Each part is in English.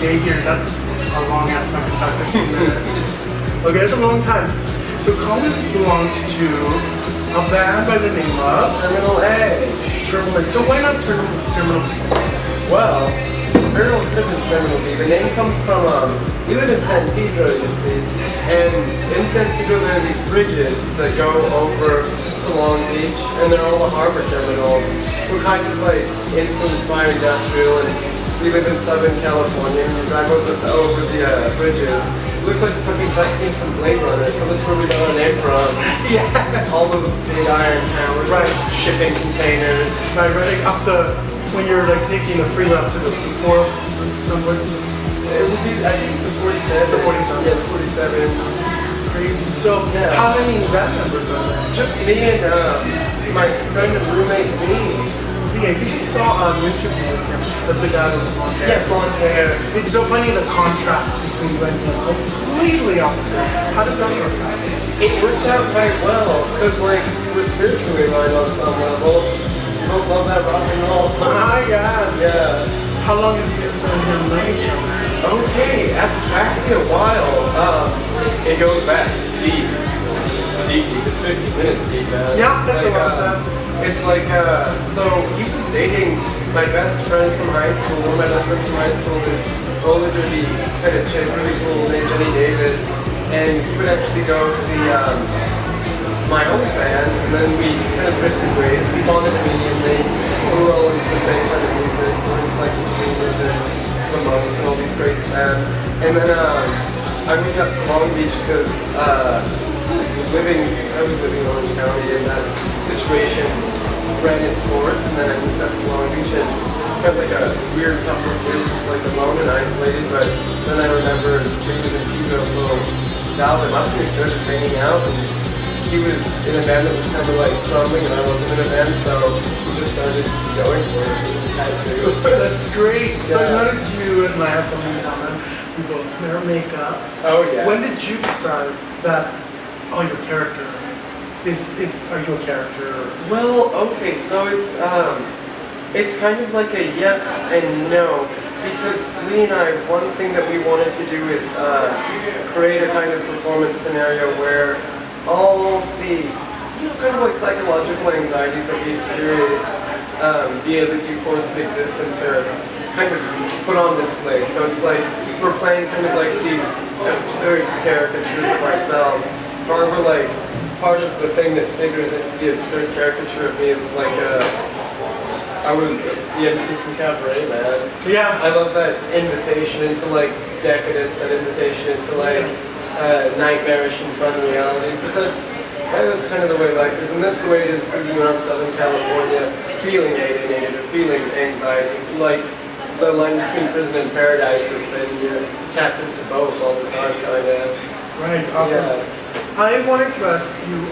gay years, that's a long ass fucking time, 15 minutes. Okay, that's a long time. So Colin belongs to a band by the name of Terminal A. Terminal A. So why not Terminal B? Well, Terminal could have been Terminal B. The name comes from, we live in San Pedro, you see, and in San Pedro there are these bridges that go over to Long Beach, and they're all the harbor terminals. We're kind of like influenced by industrial, and we live in Southern California, and we drive over the bridges. It looks like the fucking fight scene from Blade Runner, so that's where we got our name from. Yeah. All those big iron towers, right? Shipping containers. Right, right up when you're like taking the freeway up to the fourth number. It would be, I think it's the 47. The 47. Yeah, the 47. Crazy. So, yeah. How many band members are there? Just me and my friend and roommate, Lee. Yeah, if you just saw on YouTube with him, that's the guy with the blonde hair. Yeah, blonde hair. It's so funny the contrast between you and him. Completely opposite. How does that work out? It works out quite well, because like, we're spiritually aligned on some level. We both love that rock and roll. Ah, yeah. Yeah. How long have you been knowing each other? Okay, abstractly a while. It goes back. It's deep. It's deep. It's 15 minutes deep, man. Yeah, that's like, a lot of time. It's like, so he was dating my best friend from high school. One of my best friends from high school, this older dirty kind of chick, really cool, named Jenny Davis. And he would actually go see my old band, and then we kind of drifted ways. We bonded immediately. So we were all into the same kind of music. We were into like the Screamers and the Monks and all these crazy bands. And then I moved up to Long Beach because I was living in Orange County, and that situation ran its course. And then I moved up to Long Beach and spent like a weird couple of years just like alone and isolated. But then I remember he was in Pedro, so dialed him up and we started hanging out. And he was in a band that was kind of like crumbling, and I wasn't in a band, so we just started going for it. We had to. That's great. Yeah. So I noticed you and I have something in common. We both wear makeup. Oh yeah. When did you decide that, oh, your character, are you a character? Well, okay, so it's kind of like a yes and no, because Lee and I, one thing that we wanted to do is create a kind of performance scenario where all the, kind of like psychological anxieties that we experience via the due course of existence are kind of put on display. So it's like we're playing kind of like these absurd caricatures of ourselves. However, like part of the thing that figures into the absurd caricature of me is like the MC from Cabaret, man. Yeah. I love that invitation into like decadence, that invitation into like nightmarish and fun reality, because that's kind of the way life is, and that's the way it is cruising around Southern California, feeling alienated or feeling anxiety. Like the line between prison and paradise is that you're tapped into both all the time, kind of. Right, awesome. Yeah. I wanted to ask you,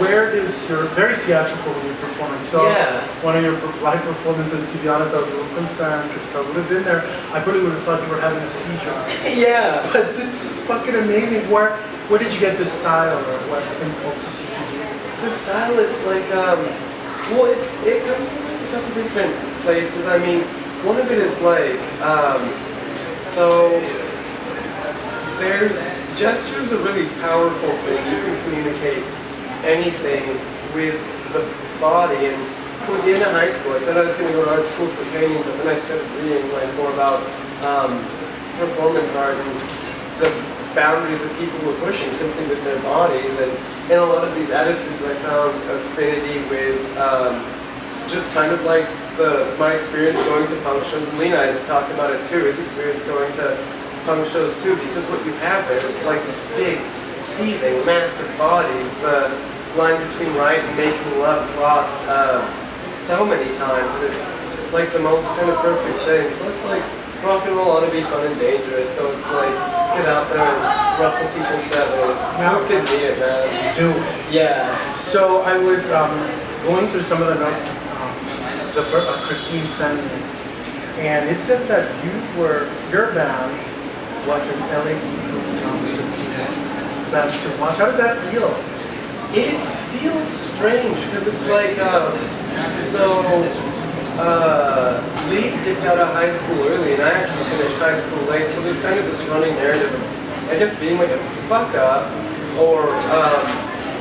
where is your very theatrical performance? So yeah. One of your live performances, to be honest, I was a little concerned because if I would have been there, I probably would have thought you were having a seizure. Yeah. But this is fucking amazing. Where did you get this style, or what impulses you to do this? The style is like, well, it comes from a couple different places. I mean, one of it is like, so gesture is a really powerful thing. You can communicate anything with the body. And toward the end of high school, I thought I was going to go to art school for painting, but then I started reading like more about performance art and the boundaries that people were pushing simply with their bodies. And in a lot of these attitudes, I found affinity with just kind of like my experience going to punk shows. And Lee and I talked about it too, his experience going to punk shows too, because what you have there is like this big, seething, massive bodies. The line between right and making love crossed so many times, and it's like the most kind of perfect thing. Plus, like, rock and roll ought to be fun and dangerous, so it's like, get out there and ruffle people's feathers. Those kids need it, man. Do. Yeah. So I was going through some of the notes Christine sent me, and it said that your band was an LA Eagles town bands to watch. How does that feel? It feels strange because it's like, so Lee dipped out of high school early, and I actually finished high school late, so there's kind of this running narrative of, I guess, being like a fuck up, or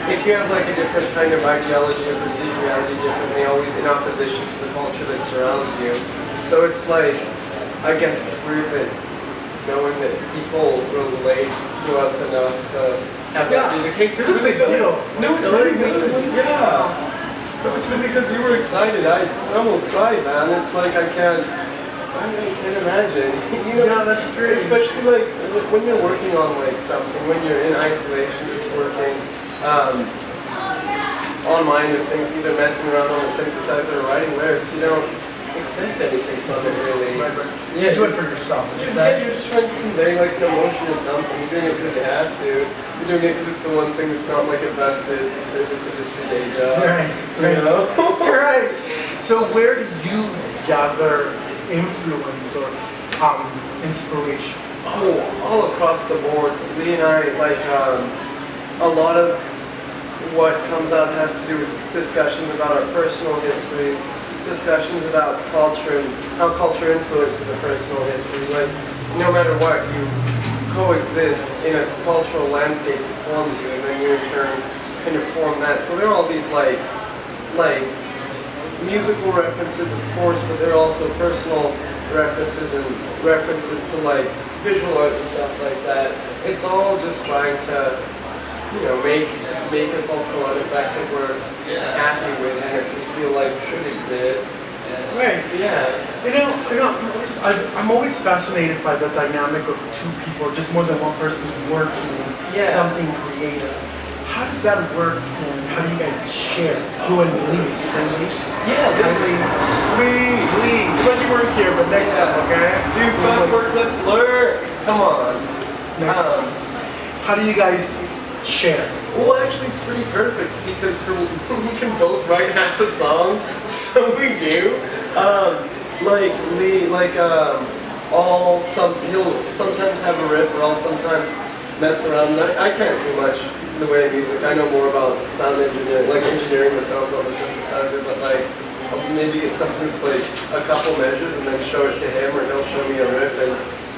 if you have like a different kind of ideology or perceive reality differently, always in opposition to the culture that surrounds you. So it's like, I guess it's weird that knowing that people relate to us enough to have that be the case. It's a big deal. No, it's really good. Yeah. It's really good. We were excited. I almost cried, man. It's like I can't imagine. You know, yeah, that's great. Especially like when you're working on like something, when you're in isolation, just working on minor things, either messing around on a synthesizer or writing lyrics. You don't expect anything from it, really. Right. Yeah, do it for yourself. Yeah, you're just trying to convey like an emotion or something. You're doing it because you have to. You're doing it because it's the one thing that's not like a vested service industry day job. Right. You know? You're right. So where do you gather influence or inspiration? Oh, all across the board. Lee and I, like, a lot of what comes out has to do with discussions about our personal histories, discussions about culture and how culture influences a personal history. Like, no matter what, you coexist in a cultural landscape that forms you, and then you in turn kind of form that. So there are all these like musical references, of course, but there are also personal references and references to like visual art and stuff like that. It's all just trying to, you know, make a cultural artifact that we're happy with and that we feel like should exist. Right. Yeah. I'm always fascinated by the dynamic of two people, or just more than one person working on something creative. How does that work, and how do you guys share? Who and Lee? Yeah, Lee. Too bad you weren't here, but next time, okay? Dude, fuck work, let's lurk. Come on. Next time. How do you guys share? Well, actually, it's pretty perfect because we can both write half the song, so we do. Like Lee, he'll sometimes have a riff, or I'll sometimes mess around. And I can't do much in the way of music. I know more about sound engineering, like engineering the sounds on the synthesizer, but like I'll maybe get something that's like a couple measures and then show it to him, or he'll show me a riff, and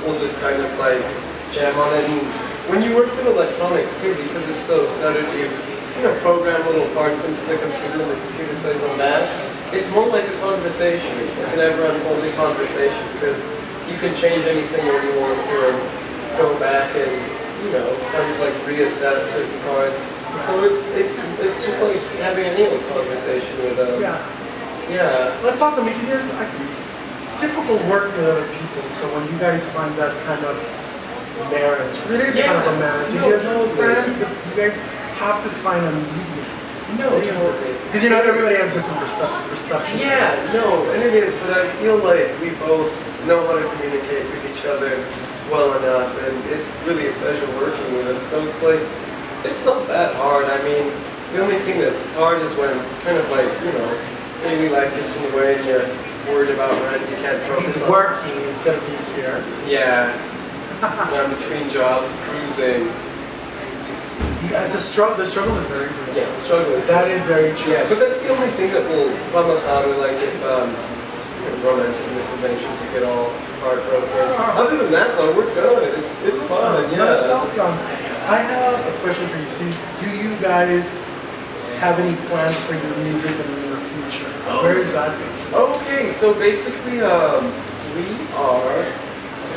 we'll just kind of like jam on it. And when you work with electronics too, because it's so stuttered, you program little parts into the computer and the computer plays on that. It's more like a conversation. It's like an ever-unfolding conversation because you can change anything when you want to and go back and, kind of like reassess certain parts. So it's just like having any old conversation with them. Yeah. That's awesome because I think it's difficult working with other people. So when you guys find that kind of marriage, because it is kind of a marriage. You have friends, but you guys have to find a medium. Because everybody has different perceptions. Yeah, no, and it is, but I feel like we both know how to communicate with each other well enough, and it's really a pleasure working with them. So it's like, it's not that hard. I mean, the only thing that's hard is when kind of like, daily life gets in the way and you're worried about rent, you can't focus He's working instead of being here. Yeah. I'm between jobs, cruising. Yeah, the struggle is very real. Yeah, the struggle is that is very true. Yeah, but that's the only thing that will bum us out, or like if romantic misadventures, you get all heartbroken. Other than that though, we're good. It's fun, yeah. No, that's awesome. I have a question for you. So do you guys have any plans for your music in the near future? Where is that going? Okay, so basically we are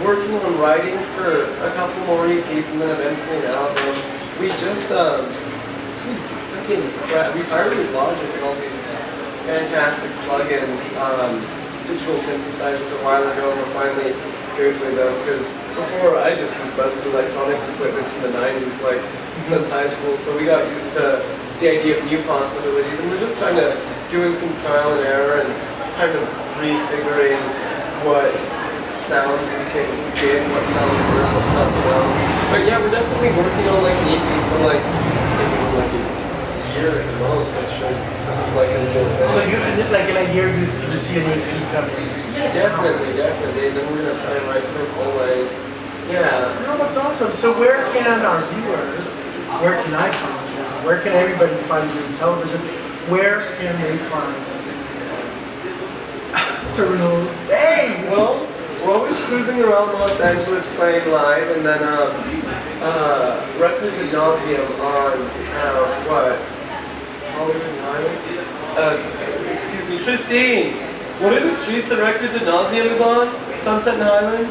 working on writing for a couple more EPs and then eventually an album. We just, we pirated Logic and all these fantastic plugins, digital synthesizers a while ago, and we're finally good with them, because before I just used busted electronics equipment from the 90s, like, since high school, so we got used to the idea of new possibilities, and we're just kind of doing some trial and error and kind of refiguring what sounds we can get, what sounds work, what sounds don't. But yeah, we're definitely working on like an EP, so like maybe like a year at the most, it should like a real thing. So like in a year you see an EP coming? Yeah, definitely. And then we're gonna try and write for a whole way. Yeah. No, that's awesome. So where can our viewers, where can I find you? Where can everybody find you on television? Where can they find you? Terminal. Hey! Well, we're always cruising around Los Angeles playing live, and then Records ad nauseum on what? Hollywood Highway? Excuse me, Christine. What are the streets that Records ad nauseum is on? Sunset and Highland?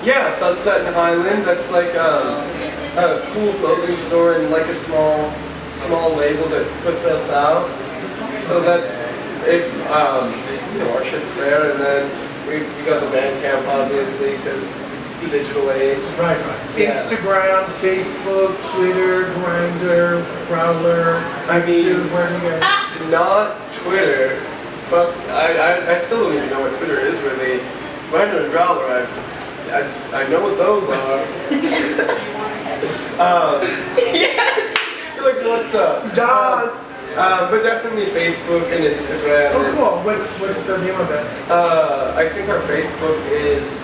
Yeah, Sunset and Highland. That's like a cool clothing store and like a small label that puts us out. So that's it. Our shit's there, and then we got the Bandcamp obviously because it's the digital age. Right. Yeah. Instagram, Facebook, Twitter, Grindr, Growler. I mean, where do you guys? Not Twitter. But I still don't even know what Twitter is really. Grindr and Growler, I know what those are. Yeah. You're like, what's up? But definitely Facebook and Instagram. Oh, cool. What's the name of it? I think our Facebook is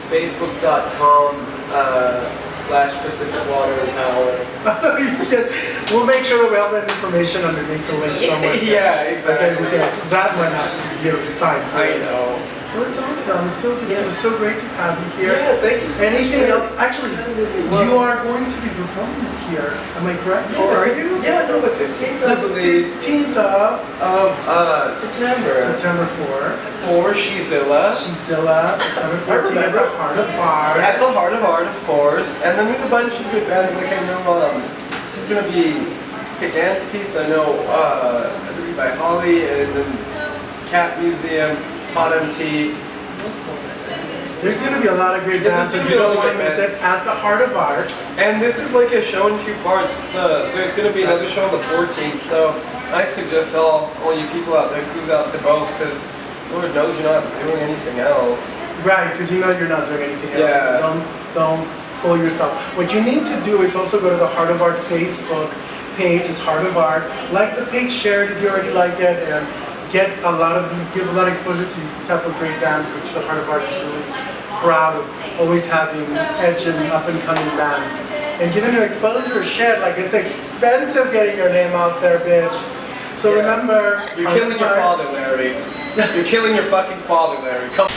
facebook.com/Pacific Water and Power. Yes. We'll make sure that we have that information underneath the link somewhere. Yeah, exactly. Okay, yes, that might not give it fine. I know. Well, it's awesome. It was so great to have you here. Yeah, thank you so much. Anything else? Actually, you are going to be performing here. Am I correct? Or are you? Yeah, no, the 15th, I believe. The 15th of September. September 4. For Shezilla. Shezilla, September 14th at the Heart of Art. At the Heart of Art, of course. And then there's a bunch of good bands. Like I know there's going to be a dance piece. I know I believe by Holly, and then Cat Museum, Hot MT. There's going to be a lot of great bands, and you don't want to miss it at the Heart of Art. And this is like a show in 2 parts. There's going to be another show on the 14th, so I suggest all you people out there cruise out to both, because Lord knows you're not doing anything else. Right, because you know you're not doing anything else. Yeah. So don't fool yourself. What you need to do is also go to the Heart of Art Facebook page. It's Heart of Art. Like the page, share it if you already like it, and get a lot of these, give a lot of exposure to these type of great bands, which the Heart of Art is really proud of always having edge and up and coming bands. And giving you exposure, shit, like it's expensive getting your name out there, bitch. So remember, you're killing your father, Larry. You're killing your fucking father, Larry. Come